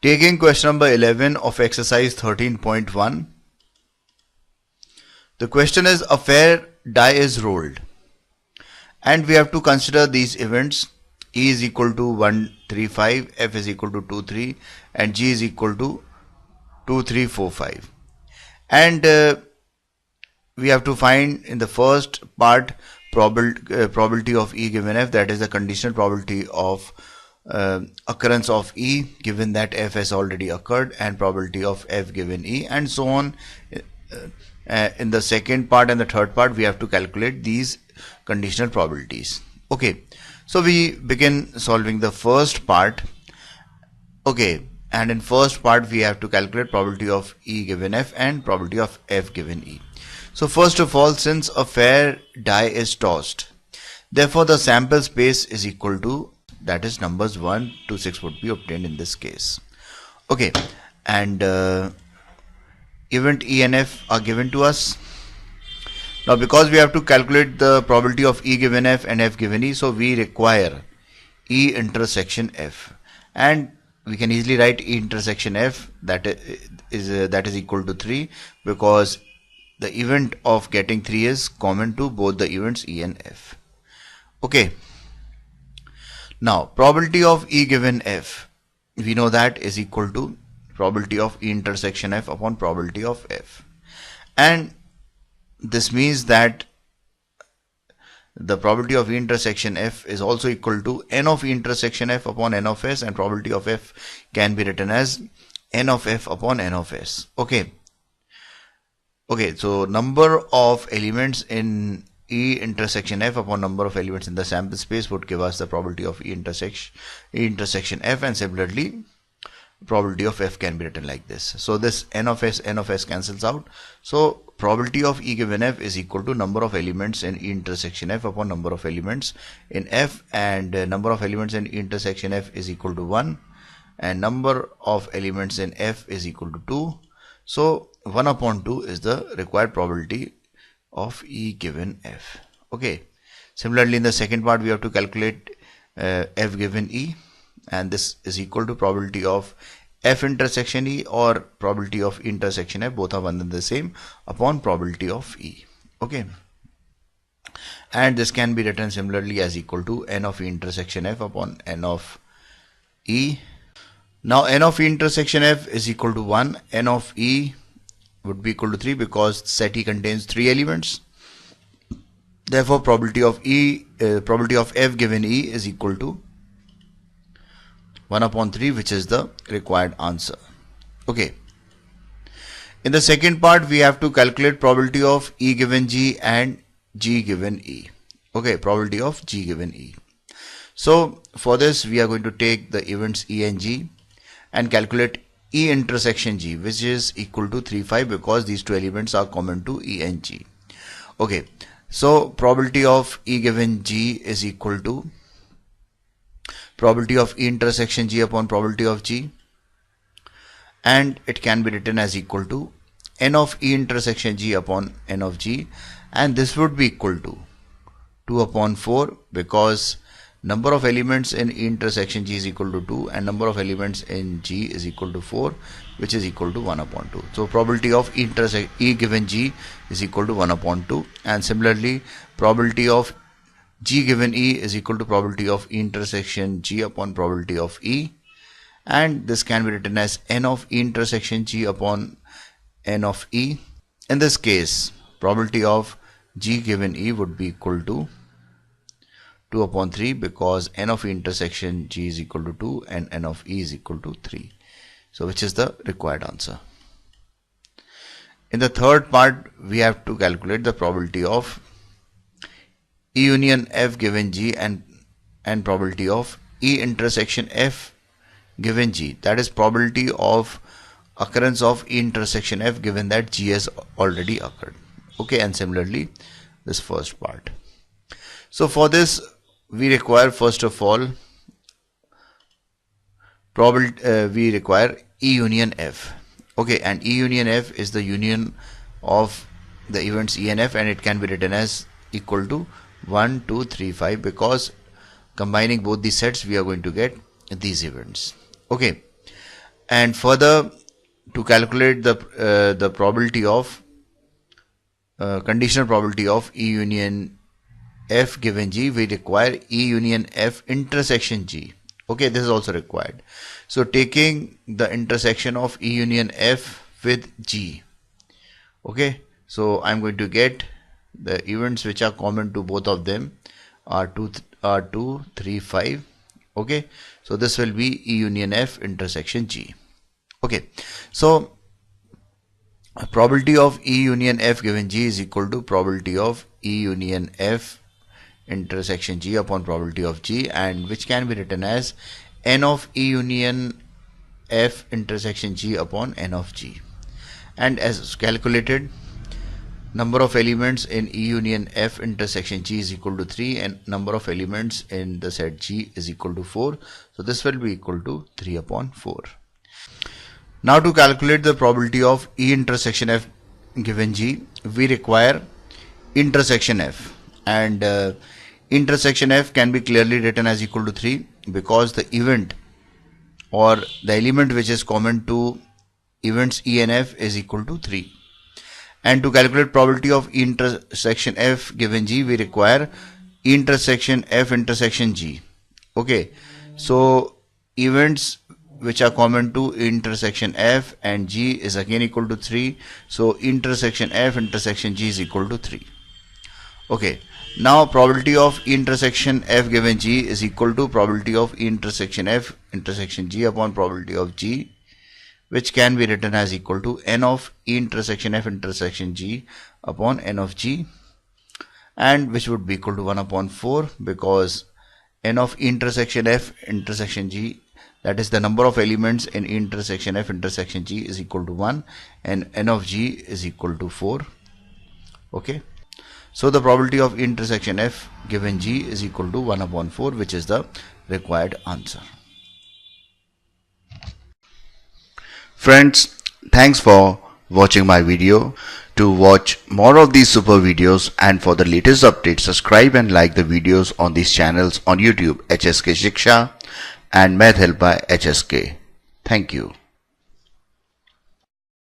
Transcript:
Taking question number 11 of exercise 13.1. The question is, a fair die is rolled and we have to consider these events. E is equal to 1, 3, 5, F is equal to 2, 3 and G is equal to 2, 3, 4, 5. And we have to find in the first part probability of E given F, that is the conditional probability of occurrence of E given that F has already occurred, and probability of F given E, and so on. In the second part and the third part we have to calculate these conditional probabilities. Okay, so we begin solving the first part. Okay, and in first part we have to calculate probability of E given F and probability of F given E. So first of all, since a fair die is tossed, therefore the sample space is equal to, that is numbers 1 to 6 would be obtained in this case. Okay, and event E and F are given to us. Now because we have to calculate the probability of E given F and F given E, so we require E intersection F, and we can easily write E intersection F, that is equal to 3, because the event of getting 3 is common to both the events E and F. Okay. Now probability of E given F, we know that is equal to probability of E intersection F upon probability of F, and this means that the probability of E intersection F is also equal to n of E intersection F upon n of S, and probability of F can be written as n of F upon n of S. Okay. Okay, so number of elements in E intersection F upon number of elements in the sample space would give us the probability of E intersection F, and similarly probability of F can be written like this. So this n of S cancels out. So probability of E given F is equal to number of elements in E intersection F upon number of elements in F, and number of elements in E intersection F is equal to 1, and number of elements in F is equal to 2. So 1 upon 2 is the required probability of E given F. Okay. Similarly, in the second part we have to calculate F given E, and this is equal to probability of F intersection E or probability of intersection F, both are one and the same, upon probability of E. Okay. And this can be written similarly as equal to n of E intersection F upon n of E. Now n of E intersection F is equal to 1, n of E would be equal to 3 because set E contains 3 elements. Therefore probability of F given E is equal to 1 upon 3, which is the required answer. Okay. In the second part we have to calculate probability of E given G and G given E. Okay, probability of G given E. So for this we are going to take the events E and G and calculate E intersection G, which is equal to 3, 5, because these two elements are common to E and G. Okay, so probability of E given G is equal to probability of E intersection G upon probability of G, and it can be written as equal to n of E intersection G upon n of G, and this would be equal to 2 upon 4 because number of elements in E intersection G is equal to 2 and number of elements in G is equal to 4, which is equal to 1 upon 2. So probability of E given G is equal to 1 upon 2, and similarly probability of G given E is equal to probability of E intersection G upon probability of E, and this can be written as n of E intersection G upon n of E. In this case probability of G given E would be equal to 2 upon 3 because n of E intersection G is equal to 2 and n of E is equal to 3. So which is the required answer. In the third part we have to calculate the probability of E union F given G and probability of E intersection F given G, that is probability of occurrence of E intersection F given that G has already occurred. Okay, and similarly this first part. So for this we require first of all we require E union F. Okay, and E union F is the union of the events E and F, and it can be written as equal to 1, 2, 3, 5 because combining both these sets we are going to get these events. Okay, And further, to calculate the probability of conditional probability of E union F given G, we require E union F intersection G. Okay, this is also required. So taking the intersection of E union F with G. Okay, so I'm going to get the events which are common to both of them are 2, 3, 5. Okay, so this will be E union F intersection G. Okay, so probability of E union F given G is equal to probability of E union F intersection G upon probability of G, and which can be written as n of E union F intersection G upon n of G. And as calculated, number of elements in E union F intersection G is equal to 3 and number of elements in the set G is equal to 4. So this will be equal to 3 upon 4. Now to calculate the probability of E intersection F given G, we require intersection F, and intersection F can be clearly written as equal to 3 because the event or the element which is common to events E and F is equal to 3. And to calculate probability of E intersection F given G, we require E intersection F intersection G. Okay, so events which are common to intersection F and G is again equal to 3. So intersection F intersection G is equal to 3. Okay, now probability of E intersection F given G is equal to probability of E intersection F intersection G upon probability of G, which can be written as equal to n of E intersection F intersection G upon n of G, and which would be equal to 1 upon 4 because n of E intersection F intersection G, that is the number of elements in E intersection F intersection G, is equal to 1 and n of G is equal to 4. Okay, so the probability of E intersection F given G is equal to 1 upon 4, which is the required answer. Friends, thanks for watching my video. To watch more of these super videos and for the latest updates, subscribe and like the videos on these channels on YouTube, HSK Shiksha and Math Help by HSK. Thank you.